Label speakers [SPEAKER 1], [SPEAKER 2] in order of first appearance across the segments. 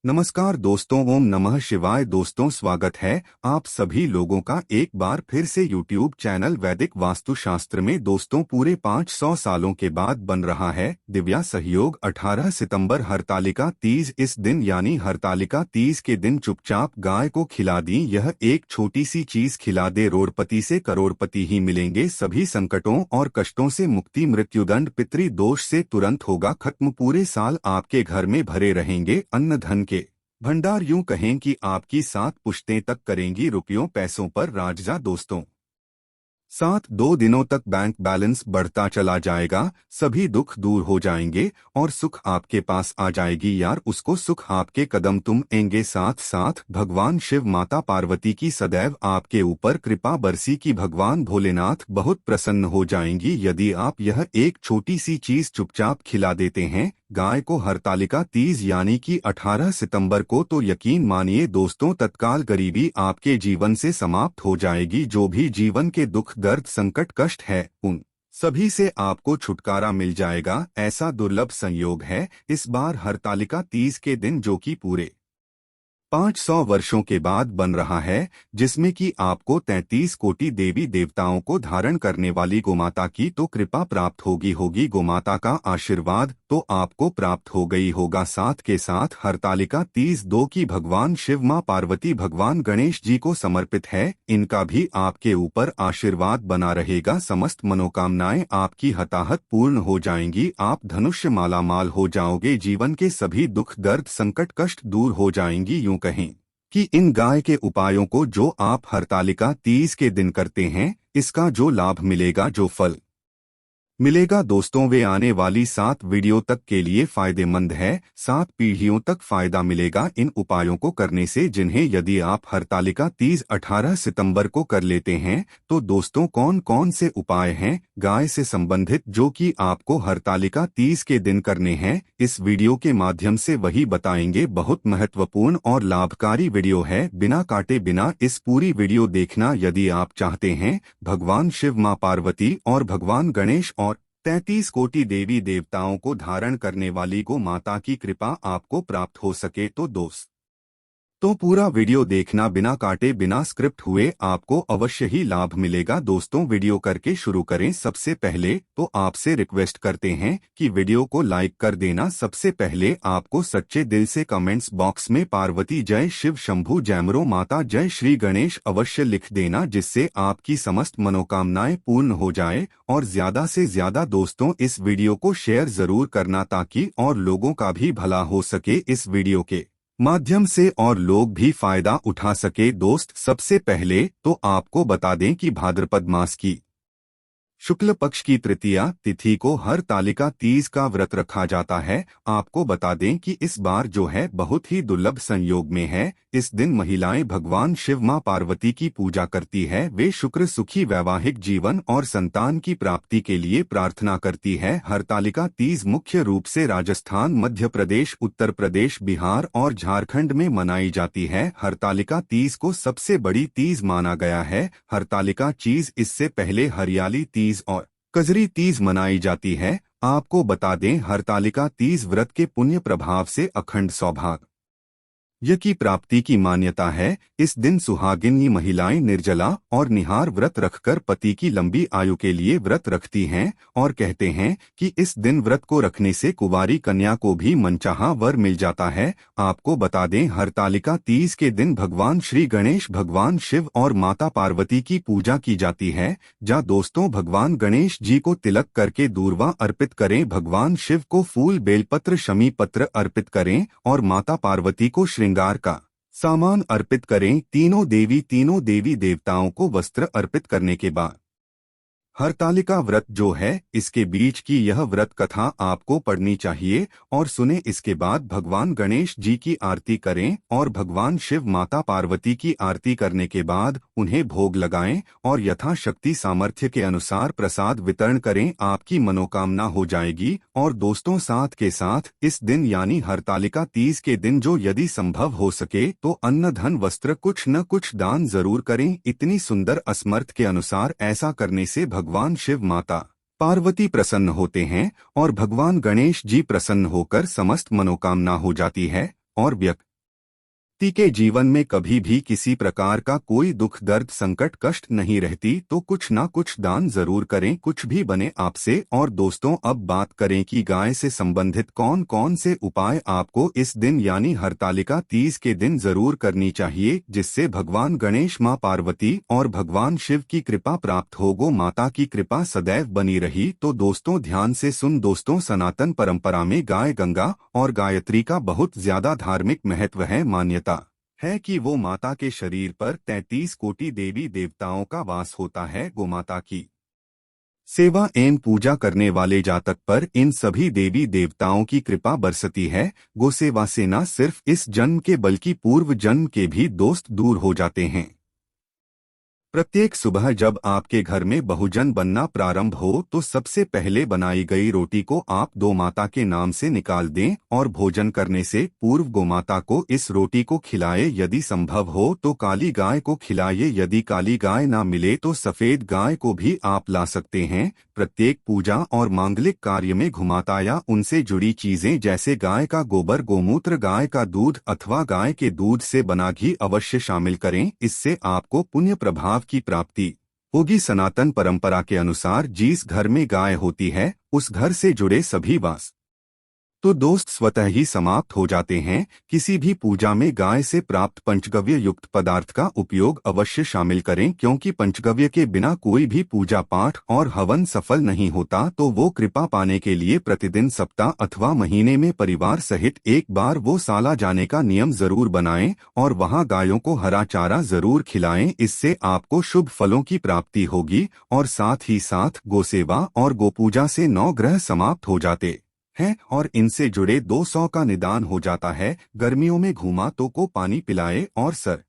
[SPEAKER 1] नमस्कार दोस्तों, ओम नमः शिवाय। दोस्तों, स्वागत है आप सभी लोगों का एक बार फिर से YouTube चैनल वैदिक वास्तुशास्त्र में। दोस्तों, पूरे 500 सालों के बाद बन रहा है दिव्या सहयोग 18 सितंबर हरतालिका तीज। इस दिन यानी हरतालिका तीज के दिन चुपचाप गाय को खिला दी। यह एक छोटी सी चीज खिला दे, रोड़पति से करोड़पति ही मिलेंगे। सभी संकटों और कष्टों से मुक्ति, मृत्युदंड, पितृ दोष से तुरंत होगा खत्म। पूरे साल आपके घर में भरे रहेंगे अन्न धन के भंडार। यूं कहें कि आपकी 7 पुश्तें तक करेंगी रुपयों पैसों पर राज। दोस्तों, 2 दिनों तक बैंक बैलेंस बढ़ता चला जाएगा, सभी दुख दूर हो जाएंगे और सुख आपके पास आ जाएगी। यार, उसको सुख आपके कदम तुम आएंगे। साथ साथ भगवान शिव, माता पार्वती की सदैव आपके ऊपर कृपा बरसी की भगवान भोलेनाथ बहुत प्रसन्न हो जाएंगी यदि आप यह एक छोटी सी चीज चुपचाप खिला देते हैं गाय को हरतालिका तीज यानी कि 18 सितंबर को। तो यकीन मानिए दोस्तों, तत्काल गरीबी आपके जीवन से समाप्त हो जाएगी। जो भी जीवन के दुख, दर्द, संकट, कष्ट है, उन सभी से आपको छुटकारा मिल जाएगा। ऐसा दुर्लभ संयोग है इस बार हरतालिका तीज के दिन, जो कि पूरे 500 वर्षों के बाद बन रहा है, जिसमें कि आपको 33 कोटि देवी देवताओं को धारण करने वाली गोमाता की तो कृपा प्राप्त होगी। गोमाता का आशीर्वाद तो आपको प्राप्त हो गई होगा। साथ के साथ हरतालिका तीज 2 की भगवान शिव, मां पार्वती, भगवान गणेश जी को समर्पित है। इनका भी आपके ऊपर आशीर्वाद बना रहेगा। समस्त मनोकामनाएं आपकी हताहत पूर्ण हो जाएंगी। आप धनुष्य मालामाल हो जाओगे। जीवन के सभी दुख, दर्द, संकट, कष्ट दूर हो जाएंगी। यूं कहें कि इन गाय के उपायों को जो आप हरतालिका तीज के दिन करते हैं, इसका जो लाभ मिलेगा, जो फल मिलेगा दोस्तों, वे आने वाली 7 वीडियो तक के लिए फायदेमंद है। 7 पीढ़ियों तक फायदा मिलेगा इन उपायों को करने से, जिन्हें यदि आप हरतालिका तीज 18 सितंबर को कर लेते हैं। तो दोस्तों, कौन कौन से उपाय हैं गाय से संबंधित जो कि आपको हरतालिका तीज के दिन करने हैं, इस वीडियो के माध्यम से वही बताएंगे। बहुत महत्वपूर्ण और लाभकारी वीडियो है, बिना काटे बिना इस पूरी वीडियो देखना यदि आप चाहते हैं। भगवान शिव, मां पार्वती और भगवान गणेश और 33 कोटि देवी देवताओं को धारण करने वाली गो माता की कृपा आपको प्राप्त हो सके तो तो पूरा वीडियो देखना, बिना काटे बिना स्क्रिप्ट हुए। आपको अवश्य ही लाभ मिलेगा। दोस्तों, वीडियो करके शुरू करें। सबसे पहले तो आपसे रिक्वेस्ट करते हैं कि वीडियो को लाइक कर देना। सबसे पहले आपको सच्चे दिल से कमेंट्स बॉक्स में पार्वती जय, शिव शंभू जयमरो, माता जय, श्री गणेश अवश्य लिख देना, जिससे आपकी समस्त मनोकामनाएं पूर्ण हो जाए। और ज्यादा से ज्यादा दोस्तों, इस वीडियो को शेयर जरूर करना ताकि और लोगों का भी भला हो सके इस वीडियो के माध्यम से और लोग भी फायदा उठा सके। दोस्त, सबसे पहले तो आपको बता दें कि भाद्रपद मास की शुक्ल पक्ष की तृतीया तिथि को हरतालिका तीज का व्रत रखा जाता है। आपको बता दें कि इस बार जो है बहुत ही दुर्लभ संयोग में है। इस दिन महिलाएं भगवान शिव, मां पार्वती की पूजा करती है। वे शुक्र, सुखी वैवाहिक जीवन और संतान की प्राप्ति के लिए प्रार्थना करती है। हरतालिका तीज मुख्य रूप से राजस्थान, मध्य प्रदेश, उत्तर प्रदेश, बिहार और झारखंड में मनाई जाती है। हरतालिका तीज को सबसे बड़ी तीज माना गया है। हरतालिका तीज इससे पहले हरियाली तीज और कजरी तीज मनाई जाती है। आपको बता दें, हरतालिका तीज व्रत के पुण्य प्रभाव से अखंड सौभाग्य की प्राप्ति की मान्यता है। इस दिन सुहागिनी महिलाएं निर्जला और निहार व्रत रखकर पति की लंबी आयु के लिए व्रत रखती हैं और कहते हैं कि इस दिन व्रत को रखने से कुंवारी कन्या को भी मनचाहा वर मिल जाता है। आपको बता दें, हरतालिका तीज के दिन भगवान श्री गणेश, भगवान शिव और माता पार्वती की पूजा की जाती है। दोस्तों, भगवान गणेश जी को तिलक करके दूर्वा अर्पित करें, भगवान शिव को फूल, बेलपत्र, शमी पत्र अर्पित करें और माता पार्वती को श्रृंगार का सामान अर्पित करें। तीनों देवी देवताओं को वस्त्र अर्पित करने के बाद हरतालिका व्रत जो है, इसके बीच की यह व्रत कथा आपको पढ़नी चाहिए और सुने। इसके बाद भगवान गणेश जी की आरती करें और भगवान शिव, माता पार्वती की आरती करने के बाद उन्हें भोग लगाएं और यथाशक्ति सामर्थ्य के अनुसार प्रसाद वितरण करें। आपकी मनोकामना हो जाएगी। और दोस्तों, साथ के साथ इस दिन यानी हरतालिका तीज के दिन जो यदि संभव हो सके तो अन्न, धन, वस्त्र कुछ न कुछ दान जरूर करें। इतनी सुंदर असमर्थ के अनुसार ऐसा करने से भगवान शिव, माता पार्वती प्रसन्न होते हैं और भगवान गणेश जी प्रसन्न होकर समस्त मनोकामना हो जाती है और व्यक्ति व्यक्ति के जीवन में कभी भी किसी प्रकार का कोई दुख दर्द संकट कष्ट नहीं रहती तो कुछ ना कुछ दान जरूर करें, कुछ भी बने आपसे। और दोस्तों, अब बात करें कि गाय से संबंधित कौन कौन से उपाय आपको इस दिन यानी हरतालिका तीज के दिन जरूर करनी चाहिए, जिससे भगवान गणेश, मां पार्वती और भगवान शिव की कृपा प्राप्त हो। गो माता की कृपा सदैव बनी रही। तो दोस्तों ध्यान से सुन दोस्तों, सनातन परंपरा में गाय गंगा और गायत्री का बहुत ज्यादा धार्मिक महत्व है। मान्यता है कि वो माता के शरीर पर 33 कोटि देवी देवताओं का वास होता है। गोमाता की सेवा एवं पूजा करने वाले जातक पर इन सभी देवी देवताओं की कृपा बरसती है। गोसेवा से न सिर्फ इस जन्म के बल्कि पूर्व जन्म के भी दोस्त दूर हो जाते हैं। प्रत्येक सुबह जब आपके घर में बहुजन बनना प्रारंभ हो तो सबसे पहले बनाई गई रोटी को आप गौ माता के नाम से निकाल दें और भोजन करने से पूर्व गोमाता को इस रोटी को खिलाए। यदि संभव हो तो काली गाय को खिलाइए। यदि काली गाय ना मिले तो सफेद गाय को भी आप ला सकते हैं। प्रत्येक पूजा और मांगलिक कार्य में घुमाता या उनसे जुड़ी चीजें जैसे गाय का गोबर, गोमूत्र, गाय का दूध अथवा गाय के दूध से बना घी अवश्य शामिल करें। इससे आपको पुण्य प्रभाव की प्राप्ति होगी। सनातन परंपरा के अनुसार जिस घर में गाय होती है उस घर से जुड़े सभी वास तो दोस्त स्वतः ही समाप्त हो जाते हैं। किसी भी पूजा में गाय से प्राप्त पंचगव्य युक्त पदार्थ का उपयोग अवश्य शामिल करें, क्योंकि पंचगव्य के बिना कोई भी पूजा पाठ और हवन सफल नहीं होता। तो वो कृपा पाने के लिए प्रतिदिन, सप्ताह अथवा महीने में परिवार सहित एक बार वो साला जाने का नियम जरूर बनाएं और वहां गायों को हरा चारा जरूर खिलाएं। इससे आपको शुभ फलों की प्राप्ति होगी और साथ ही साथ गोसेवा और गोपूजा से 9 ग्रह समाप्त हो जाते हैं और इनसे जुड़े 200 का निदान हो जाता है। गर्मियों में घूमा तो को पानी पिलाए और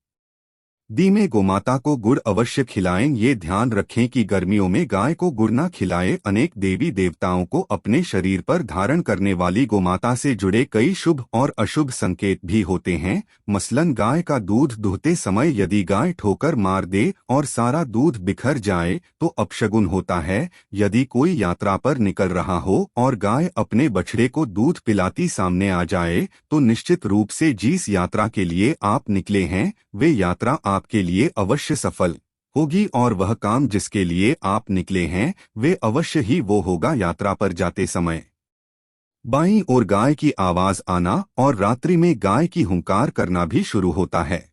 [SPEAKER 1] दी में गोमाता को गुड़ अवश्य खिलाएं। ये ध्यान रखें कि गर्मियों में गाय को गुड़ न खिलाएं। अनेक देवी देवताओं को अपने शरीर पर धारण करने वाली गोमाता से जुड़े कई शुभ और अशुभ संकेत भी होते हैं। मसलन गाय का दूध दुहते समय यदि गाय ठोकर मार दे और सारा दूध बिखर जाए तो अपशगुन होता है। यदि कोई यात्रा पर निकल रहा हो और गाय अपने बछड़े को दूध पिलाती सामने आ जाए तो निश्चित रूप से जिस यात्रा के लिए आप निकले हैं वे यात्रा आपके लिए अवश्य सफल होगी और वह काम जिसके लिए आप निकले हैं वे अवश्य ही वो होगा। यात्रा पर जाते समय बाईं ओर गाय की आवाज आना और रात्रि में गाय की हुंकार करना भी शुरू होता है।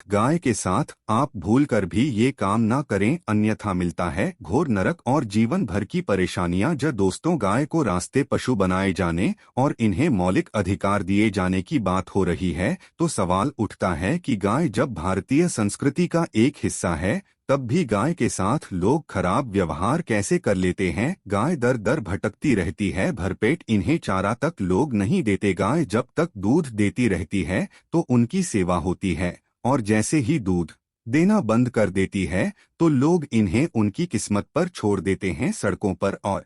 [SPEAKER 1] गाय के साथ आप भूलकर भी ये काम ना करें, अन्यथा मिलता है घोर नरक और जीवन भर की परेशानियां। जब दोस्तों गाय को रास्ते पशु बनाए जाने और इन्हें मौलिक अधिकार दिए जाने की बात हो रही है तो सवाल उठता है कि गाय जब भारतीय संस्कृति का एक हिस्सा है तब भी गाय के साथ लोग खराब व्यवहार कैसे कर लेते हैं। गाय दर दर भटकती रहती है, भरपेट इन्हें चारा तक लोग नहीं देते। गाय जब तक दूध देती रहती है तो उनकी सेवा होती है और जैसे ही दूध देना बंद कर देती है तो लोग इन्हें उनकी किस्मत पर छोड़ देते हैं, सड़कों पर और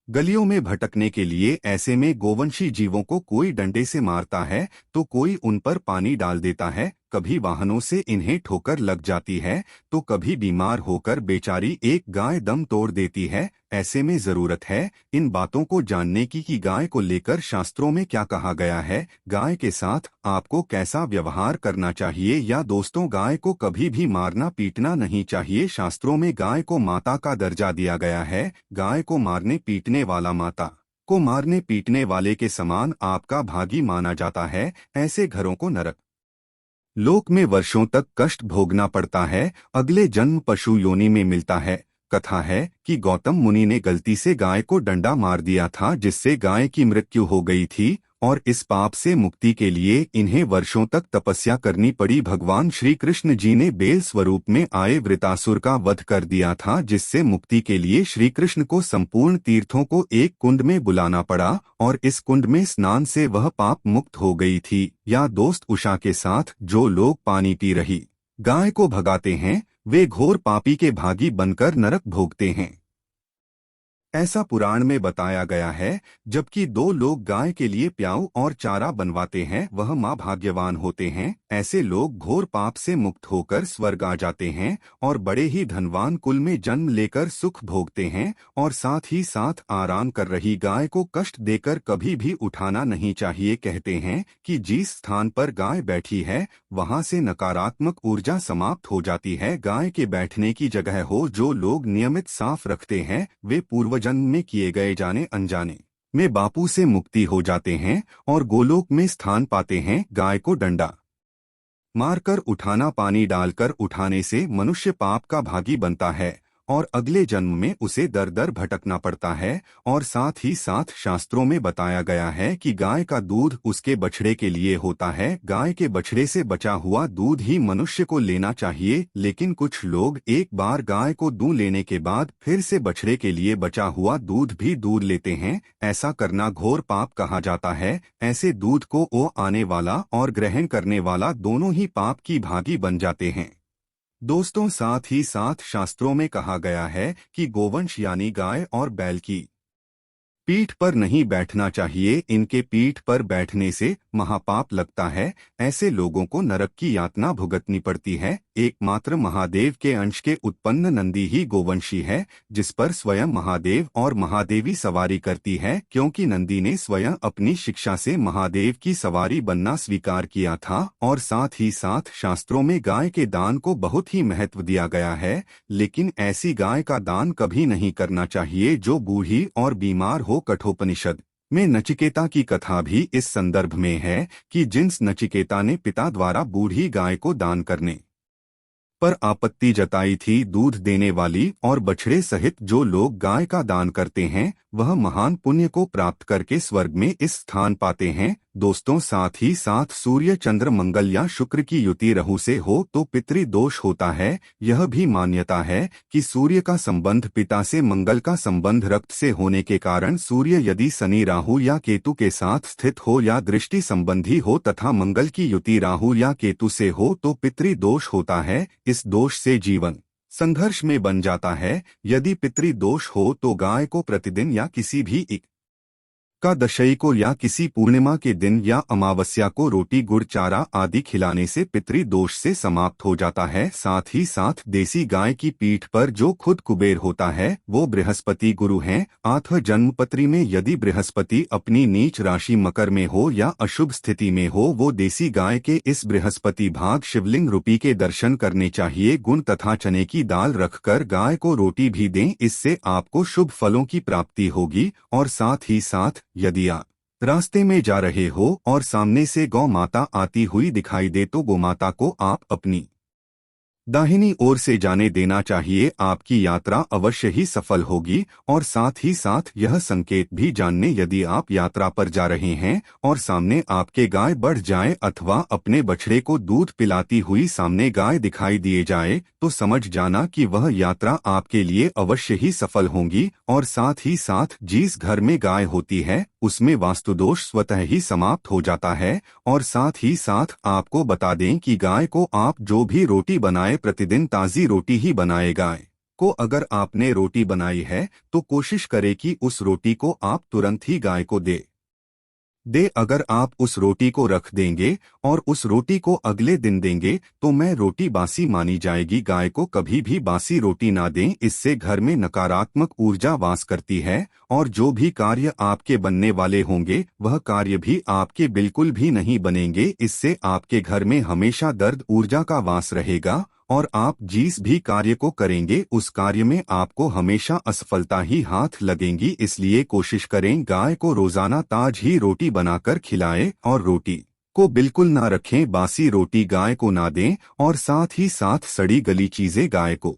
[SPEAKER 1] गलियों में भटकने के लिए। ऐसे में गोवंशी जीवों को कोई डंडे से मारता है तो कोई उन पर पानी डाल देता है, कभी वाहनों से इन्हें ठोकर लग जाती है तो कभी बीमार होकर बेचारी एक गाय दम तोड़ देती है। ऐसे में जरूरत है इन बातों को जानने की कि गाय को लेकर शास्त्रों में क्या कहा गया है, गाय के साथ आपको कैसा व्यवहार करना चाहिए। या दोस्तों, गाय को कभी भी मारना पीटना नहीं चाहिए। शास्त्रों में गाय को माता का दर्जा दिया गया है। गाय को मारने पीटने वाला माता को मारने पीटने वाले के समान आपका भागी माना जाता है। ऐसे घरों को नरक लोक में वर्षों तक कष्ट भोगना पड़ता है, अगले जन्म पशु योनि में मिलता है। कथा है कि गौतम मुनि ने गलती से गाय को डंडा मार दिया था जिससे गाय की मृत्यु हो गई थी और इस पाप से मुक्ति के लिए इन्हें वर्षों तक तपस्या करनी पड़ी। भगवान श्री कृष्ण जी ने बेल स्वरूप में आए वृतासुर का वध कर दिया था, जिससे मुक्ति के लिए श्री कृष्ण को संपूर्ण तीर्थों को एक कुंड में बुलाना पड़ा और इस कुंड में स्नान से वह पाप मुक्त हो गई थी। या दोस्त, उषा के साथ जो लोग पानी पी रही गाय को भगाते हैं वे घोर पापी के भागी बनकर नरक भोगते हैं, ऐसा पुराण में बताया गया है। जबकि 2 लोग गाय के लिए प्याऊ और चारा बनवाते हैं वह मां भाग्यवान होते हैं। ऐसे लोग घोर पाप से मुक्त होकर स्वर्ग आ जाते हैं और बड़े ही धनवान कुल में जन्म लेकर सुख भोगते हैं। और साथ ही साथ आराम कर रही गाय को कष्ट देकर कभी भी उठाना नहीं चाहिए। कहते हैं कि जिस स्थान पर गाय बैठी है वहां से नकारात्मक ऊर्जा समाप्त हो जाती है। गाय के बैठने की जगह हो जो लोग नियमित साफ रखते हैं वे पूर्वजन्म में किए गए जाने अनजाने में बापू से मुक्ति हो जाते हैं और गोलोक में स्थान पाते हैं। गाय को डंडा मारकर उठाना, पानी डालकर उठाने से मनुष्य पाप का भागी बनता है और अगले जन्म में उसे दर दर भटकना पड़ता है। और साथ ही साथ शास्त्रों में बताया गया है कि गाय का दूध उसके बछड़े के लिए होता है। गाय के बछड़े से बचा हुआ दूध ही मनुष्य को लेना चाहिए, लेकिन कुछ लोग एक बार गाय को दूध लेने के बाद फिर से बछड़े के लिए बचा हुआ दूध भी दूध लेते हैं। ऐसा करना घोर पाप कहा जाता है। ऐसे दूध को आने वाला और ग्रहण करने वाला दोनों ही पाप की भागी बन जाते हैं। दोस्तों, साथ ही साथ शास्त्रों में कहा गया है कि गोवंश यानी गाय और बैल की पीठ पर नहीं बैठना चाहिए। इनके पीठ पर बैठने से महापाप लगता है। ऐसे लोगों को नरक की यातना भुगतनी पड़ती है। एकमात्र महादेव के अंश के उत्पन्न नंदी ही गोवंशी है, जिस पर स्वयं महादेव और महादेवी सवारी करती है। क्योंकि नंदी ने स्वयं अपनी शिक्षा से महादेव की सवारी बनना स्वीकार किया था। और साथ ही साथ शास्त्रों में गाय के दान को बहुत ही महत्व दिया गया है। लेकिन ऐसी गाय का दान कभी नहीं करना चाहिए जो बूढ़ी और बीमार हो। कठोपनिषद में नचिकेता की कथा भी इस संदर्भ में है कि जिस नचिकेता ने पिता द्वारा बूढ़ी गाय को दान करने पर आपत्ति जताई थी, दूध देने वाली और बछड़े सहित जो लोग गाय का दान करते हैं वह महान पुण्य को प्राप्त करके स्वर्ग में इस स्थान पाते हैं। दोस्तों, साथ ही साथ सूर्य, चंद्र, मंगल या शुक्र की युति राहु से हो तो पितृदोष होता है। यह भी मान्यता है कि सूर्य का संबंध पिता से, मंगल का संबंध रक्त से होने के कारण सूर्य यदि शनि, राहु या केतु के साथ स्थित हो या दृष्टि संबंधी हो तथा मंगल की युति राहु या केतु से हो तो पितृदोष होता है। इस दोष से जीवन संघर्ष में बन जाता है। यदि पितृदोष हो तो गाय को प्रतिदिन या किसी भी एकादशी को या किसी पूर्णिमा के दिन या अमावस्या को रोटी, गुड़, चारा आदि खिलाने से पितृदोष से समाप्त हो जाता है। साथ ही साथ देसी गाय की पीठ पर जो खुद कुबेर होता है वो बृहस्पति गुरु हैं। आठ जन्मपत्री में यदि बृहस्पति अपनी नीच राशि मकर में हो या अशुभ स्थिति में हो वो देसी गाय के इस बृहस्पति भाग शिवलिंग रूपी के दर्शन करने चाहिए। गुण तथा चने की दाल रखकर गाय को रोटी भी दें, इससे आपको शुभ फलों की प्राप्ति होगी। और साथ ही साथ यदि आप रास्ते में जा रहे हो और सामने से गौ माता आती हुई दिखाई दे तो गौ माता को आप अपनी दाहिनी ओर से जाने देना चाहिए। आपकी यात्रा अवश्य ही सफल होगी। और साथ ही साथ यह संकेत भी जानने, यदि आप यात्रा पर जा रहे हैं और सामने आपके गाय बढ़ जाए अथवा अपने बछड़े को दूध पिलाती हुई सामने गाय दिखाई दिए जाए तो समझ जाना कि वह यात्रा आपके लिए अवश्य ही सफल होगी। और साथ ही साथ जिस घर में गाय होती है उसमें वास्तुदोष स्वतः ही समाप्त हो जाता है। और साथ ही साथ आपको बता दें कि गाय को आप जो भी रोटी बनाए प्रतिदिन ताज़ी रोटी ही बनाए। गाय को अगर आपने रोटी बनाई है तो कोशिश करें कि उस रोटी को आप तुरंत ही गाय को दे। अगर आप उस रोटी को रख देंगे और उस रोटी को अगले दिन देंगे तो मैं रोटी बासी मानी जाएगी। गाय को कभी भी बासी रोटी ना दें, इससे घर में नकारात्मक ऊर्जा वास करती है और जो भी कार्य आपके बनने वाले होंगे वह कार्य भी आपके बिल्कुल भी नहीं बनेंगे। इससे आपके घर में हमेशा दर्द ऊर्जा का वास रहेगा और आप जिस भी कार्य को करेंगे उस कार्य में आपको हमेशा असफलता ही हाथ लगेंगी। इसलिए कोशिश करें गाय को रोजाना ताजी रोटी बनाकर खिलाएं और रोटी को बिल्कुल ना रखें। बासी रोटी गाय को ना दें और साथ ही साथ सड़ी गली चीजें गाय को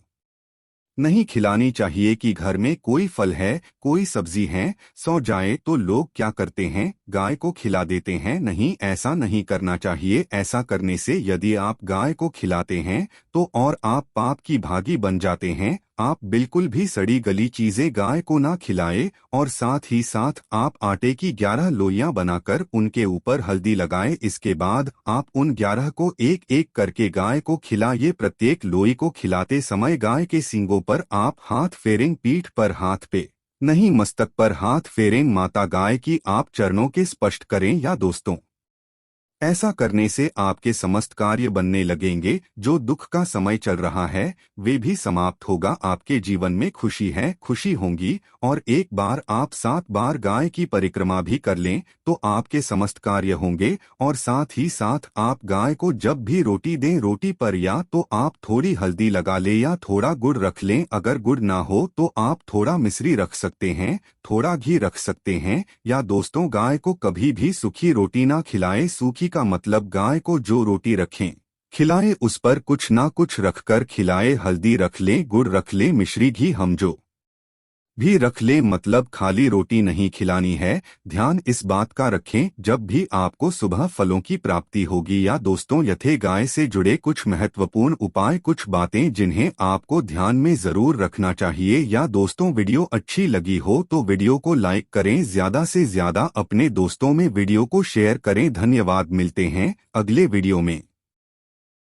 [SPEAKER 1] नहीं खिलानी चाहिए। कि घर में कोई फल है, कोई सब्जी है, सो जाए तो लोग क्या करते हैं, गाय को खिला देते हैं। नहीं, ऐसा नहीं करना चाहिए। ऐसा करने से यदि आप गाय को खिलाते हैं तो और आप पाप की भागी बन जाते हैं। आप बिल्कुल भी सड़ी गली चीजें गाय को ना खिलाएं। और साथ ही साथ आप आटे की 11 लोइयां बनाकर उनके ऊपर हल्दी लगाएं। इसके बाद आप उन 11 को एक एक करके गाय को खिलाइए। प्रत्येक लोई को खिलाते समय गाय के सींगों पर आप हाथ फेरें, पीठ पर हाथ पे नहीं मस्तक पर हाथ फेरें। माता गाय की आप चरणों के स्पर्श करें। या दोस्तों, ऐसा करने से आपके समस्त कार्य बनने लगेंगे। जो दुख का समय चल रहा है वे भी समाप्त होगा। आपके जीवन में खुशी होंगी। और एक बार आप 7 बार गाय की परिक्रमा भी कर लें तो आपके समस्त कार्य होंगे। और साथ ही साथ आप गाय को जब भी रोटी दें, रोटी पर या तो आप थोड़ी हल्दी लगा लें या थोड़ा गुड़ रख लें। अगर गुड़ ना हो तो आप थोड़ा मिश्री रख सकते हैं, थोड़ा घी रख सकते हैं। या दोस्तों, गाय को कभी भी सूखी रोटी ना खिलाएं। सूखी का मतलब गाय को जो रोटी रखें खिलाएं उस पर कुछ ना कुछ रखकर खिलाएं। हल्दी रख लें, गुड़ रख लें, मिश्री घी हम जो भी रख लें, मतलब खाली रोटी नहीं खिलानी है। ध्यान इस बात का रखें जब भी आपको सुबह फलों की प्राप्ति होगी। या दोस्तों, यथे गाय से जुड़े कुछ महत्वपूर्ण उपाय, कुछ बातें जिन्हें आपको ध्यान में जरूर रखना चाहिए। या दोस्तों, वीडियो अच्छी लगी हो तो वीडियो को लाइक करें, ज्यादा से ज्यादा अपने दोस्तों में वीडियो को शेयर करें। धन्यवाद। मिलते हैं अगले वीडियो में।